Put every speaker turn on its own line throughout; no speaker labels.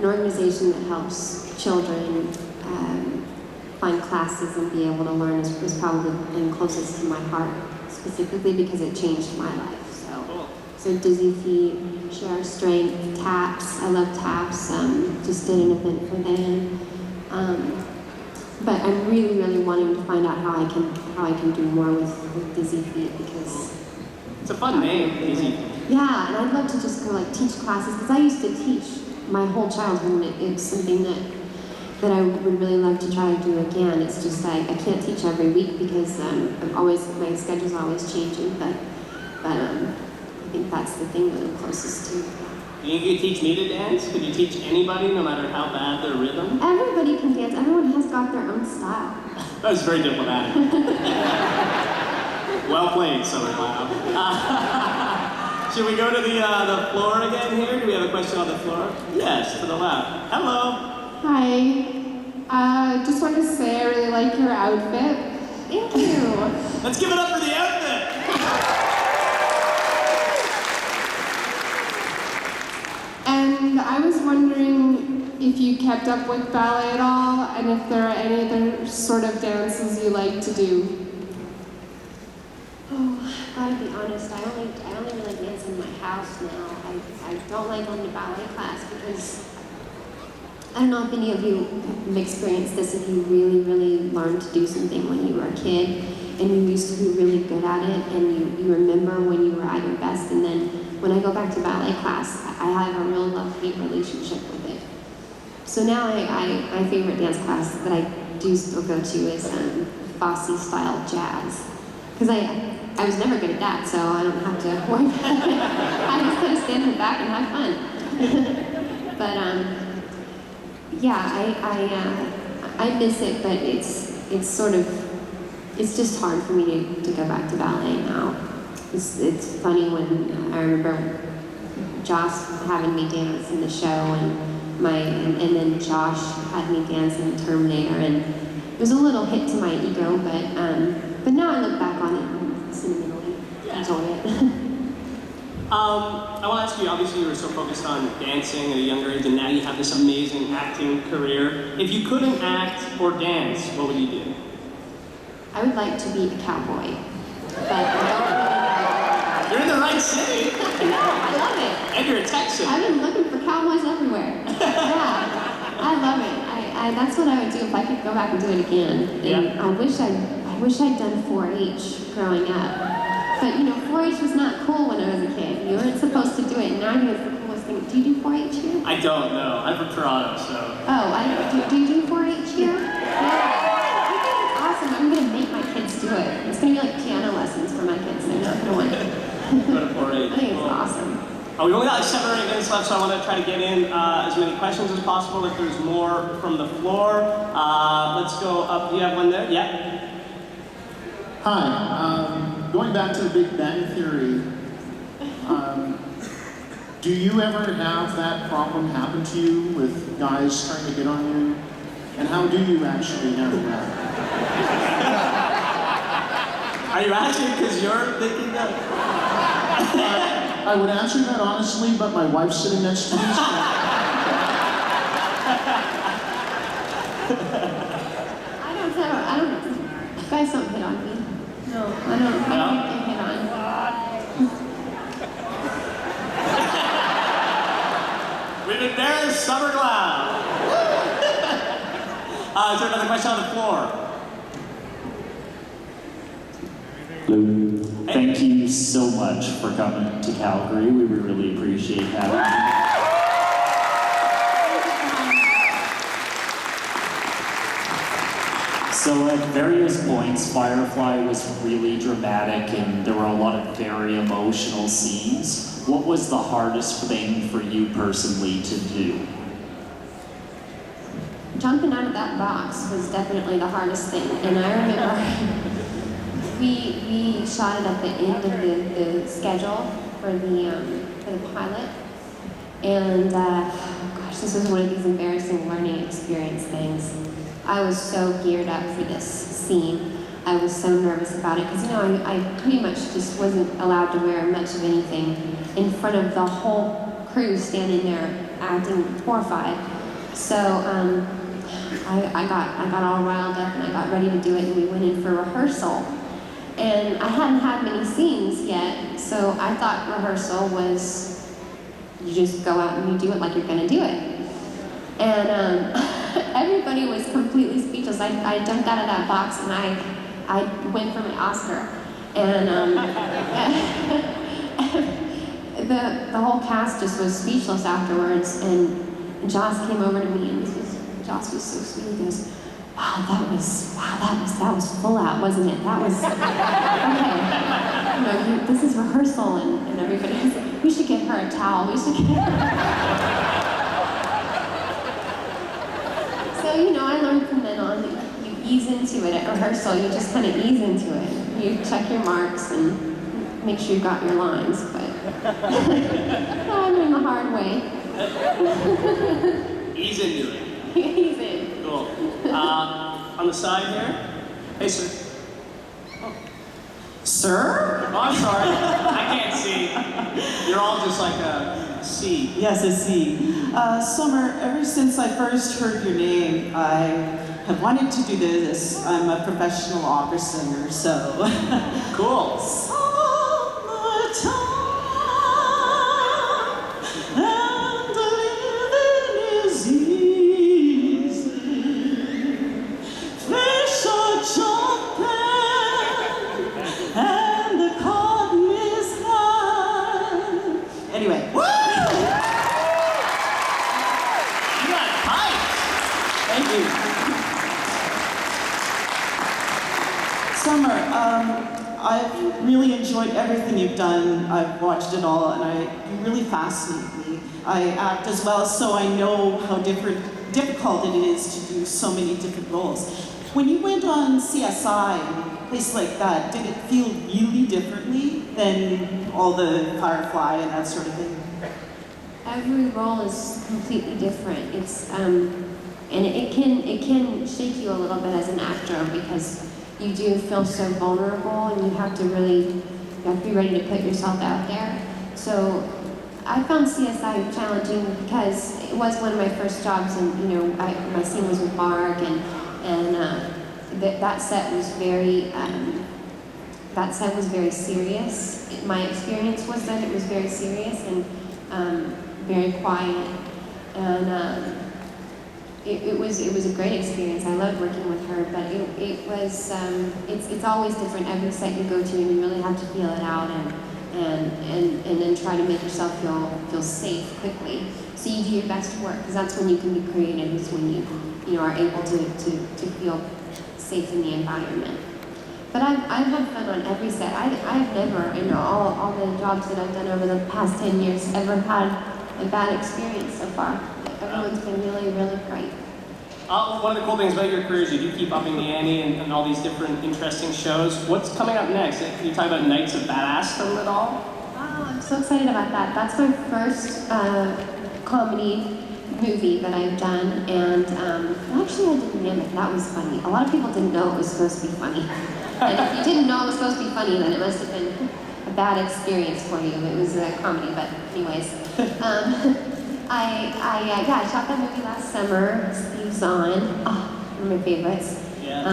an organization that helps children find classes and be able to learn is probably been closest to my heart, specifically because it changed my life. So Dizzy Feet, Share Strength, TAPS. I love TAPS. Just did an event for them. But I'm really, really wanting to find out how I can do more with Dizzy Feet, because
it's a fun name, Dizzy Feet.
Yeah, and I'd love to just go teach classes, because I used to teach my whole childhood, and it's something that I would really love to try to do again. It's just I can't teach every week because my schedule's always changing, but I think that's the thing that I'm closest to.
Do you think you could teach me to dance? Could you teach anybody, no matter how bad their rhythm?
Everybody can dance. Everyone has got their own style.
That was very diplomatic. Well played, Summer Glau. Should we go to the floor again here? Do we have a question on the floor? Yes, to the left. Hello.
Hi. Just wanted to say I really like your outfit.
Thank you.
Let's give it up for the outfit.
And I was wondering if you kept up with ballet at all, and if there are any other sort of dances you like to do.
Oh, gotta be honest, I only really dance in my house now. I don't like going to ballet class because I don't know if any of you have experienced this. If you really, really learned to do something when you were a kid and you used to be really good at it, and you remember when you were at your best, and then when I go back to ballet class, I have a real love-hate relationship with it. So now my favorite dance class that I do still go to is Fosse-style jazz. Because I was never good at that, so I don't have to worry about it. I just kind of stand in the back and have fun. But yeah, I miss it, but it's just hard for me to go back to ballet now. It's funny when I remember Josh having me dance in the show, and then Josh had me dance in Terminator, and it was a little hit to my ego, but now I look back on it and sentimentally enjoy it.
I want to ask you, obviously you were so focused on dancing at a younger age, and now you have this amazing acting career. If you couldn't act or dance, what would you do?
I would like to be a cowboy, but I don't really know.
You're in the right city.
No, I love it.
And you're a Texan.
I've been looking for cowboys everywhere. Yeah, I love it. That's what I would do if I could go back and do it again. And
Yeah.
I wish I'd done 4-H growing up. But 4-H was not cool when I was a kid. You weren't supposed to do it. Now I think it's the coolest thing. Do you do 4-H here?
I don't know. I'm from Toronto, so.
Oh, do you do 4-H here? Yeah. I think it's awesome. I'm gonna make my kids do it. It's gonna be like piano lessons for my kids. They're not gonna want it.
Go to 4-H.
I think it's awesome.
We only got like 7 or 8 minutes left, so I want to try to get in as many questions as possible. If there's more from the floor, let's go up. Do you have one there? Yeah.
Hi. Going back to the Big Bang Theory, do you ever have that problem happen to you with guys trying to get on you? And how do you actually handle that?
Are you asking because you're thinking that?
I would answer that honestly, but my wife's sitting next to me. So
I don't, guys don't hit on me. No, I don't get hit on.
We've embarrassed Summer Glau. Is there another question on the floor?
Lou, thank you so much for coming to Calgary. We really appreciate having you. So at various points, Firefly was really dramatic and there were a lot of very emotional scenes. What was the hardest thing for you personally to do?
Jumping out of that box was definitely the hardest thing. And I remember we shot it at the end of the schedule for the pilot. And gosh, this was one of these embarrassing learning experience things. I was so geared up for this scene. I was so nervous about it because I pretty much just wasn't allowed to wear much of anything in front of the whole crew standing there acting horrified. So I got all riled up and I got ready to do it, and we went in for rehearsal. And I hadn't had many scenes yet, so I thought rehearsal was you just go out and you do it like you're gonna do it. And everybody was completely speechless. I jumped out of that box and I went for my Oscar. And the whole cast just was speechless afterwards. And Joss came over to me, and Joss was so sweet. He goes, that was full out, wasn't it? That was okay. This is rehearsal, and everybody was like, we should get her a towel. We should get her. So I learned from then on that you ease into it at rehearsal. You just kind of ease into it. You check your marks and make sure you got your lines. But I learned the hard way.
Ease into it.
Ease in.
Cool. On the side here. Hey, sir.
Sir?
Oh, I'm sorry. I can't see. You're all just like a C.
Yes, I see. Summer, ever since I first heard your name, I have wanted to do this. I'm a professional opera singer, so.
Cool.
Summertime, and the living is easy. Fish are jumping, and the cotton is high. Anyway, woo!
You got pipes.
Thank you. Summer, I've really enjoyed everything you've done. I've watched it all, and you really fascinate me. I act as well, so I know how difficult it is to do so many different roles. When you went on CSI, a place like that, did it feel really differently than all the Firefly and that sort of thing?
Every role is completely different. It's and it can shake you a little bit as an actor because you do feel so vulnerable, and you have to be ready to put yourself out there. So I found CSI challenging because it was one of my first jobs, and my scene was with Mark, and that set was very serious. My experience was that it was very serious and very quiet, and it was a great experience. I loved working with her, but it was it's always different every set you go to, and you really have to feel it out and then try to make yourself feel safe quickly. So you do your best work, because that's when you can be creative. Is when you are able to feel safe in the environment. But I've had fun on every set. I've never, in all the jobs that I've done over the past 10 years, ever had a bad experience so far. Everyone's been really, really great.
One of the cool things about your career is you do keep upping the ante and all these different interesting shows. What's coming up next? Can you talk about Knights of Badassdom at all?
Oh, I'm so excited about that. That's my first comedy movie that I've done, and actually I didn't name it. That was funny. A lot of people didn't know it was supposed to be funny. And if you didn't know it was supposed to be funny, then it must have been a bad experience for you. It was a comedy, but anyways. I shot that movie last summer. Steve Zahn, one of my favorites.
Yeah.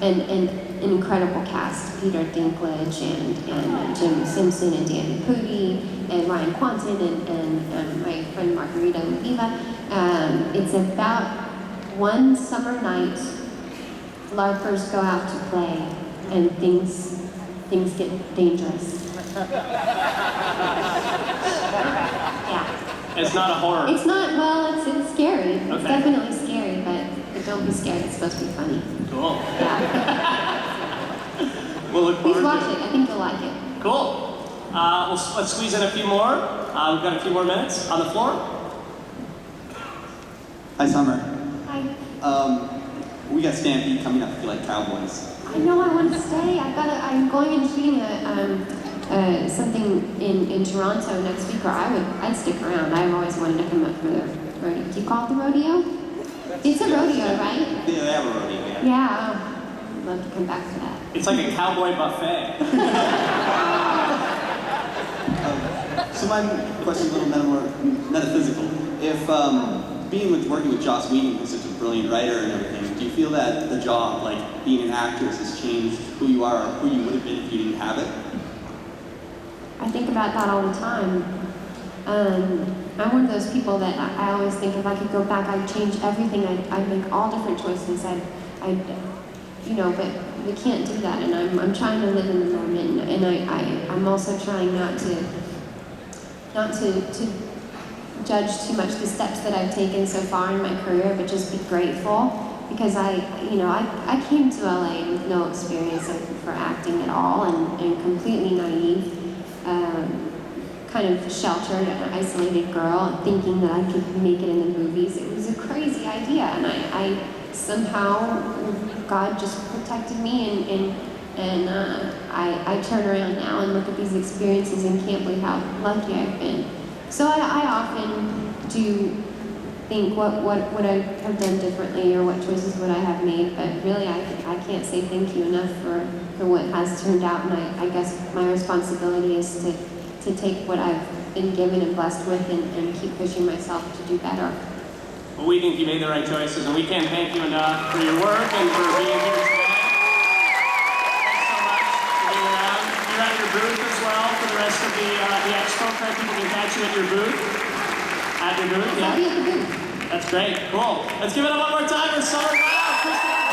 And an incredible cast: Peter Dinklage and Jim Simpson and Danny Pudi and Ryan Quanten and my friend Margarita Uviva. It's about one summer night. Larpers go out to play, and things get dangerous. Yeah.
It's not a horror.
It's not, it's scary. It's
Okay.
definitely scary, but don't be scared. It's supposed to be funny.
Cool.
Yeah.
We'll look forward
Please watch
to
it. I think you'll like it.
Cool. Let's squeeze in a few more. We've got a few more minutes on the floor.
Hi, Summer.
Hi.
We got Stampede coming up. If you like Cowboys.
I know I want to stay. I'm going and shooting something in Toronto next week, or I'd stick around. I've always wanted to come up for the rodeo. Do you call it the rodeo? It's a rodeo, right?
Yeah, they have a rodeo. Yeah.
Yeah. I'd love to come back for that.
It's like a cowboy buffet.
So my question is a little more metaphysical. if working with Joss Whedon, who's such a brilliant writer and everything, do you feel that the job, like being an actress, has changed who you are or who you would have been if you didn't have it?
I think about that all the time. I'm one of those people that I always think if I could go back, I'd change everything. I'd make all different choices. But we can't do that. And I'm trying to live in the moment. And I'm also trying not to judge too much the steps that I've taken so far in my career, but just be grateful. Because I came to LA with no experience for acting at all and completely naive. Kind of sheltered and isolated girl thinking that I could make it in the movies. It was a crazy idea, and I somehow, God just protected me, and I turn around now and look at these experiences and can't believe how lucky I've been. So I often do think what would I have done differently, or what choices would I have made, but really I can't say thank you enough for what has turned out, and I guess my responsibility is to take what I've been given and blessed with and keep pushing myself to do better.
Well, we think you made the right choices, and we can't thank you enough for your work and for being here today. Thanks so much for being around. You're at your booth as well for the rest of the expo. Correct? People can catch you at your booth. At your booth, yeah?
I'll be at the booth.
That's great. Cool. Let's give it up one more time for Summer Glau.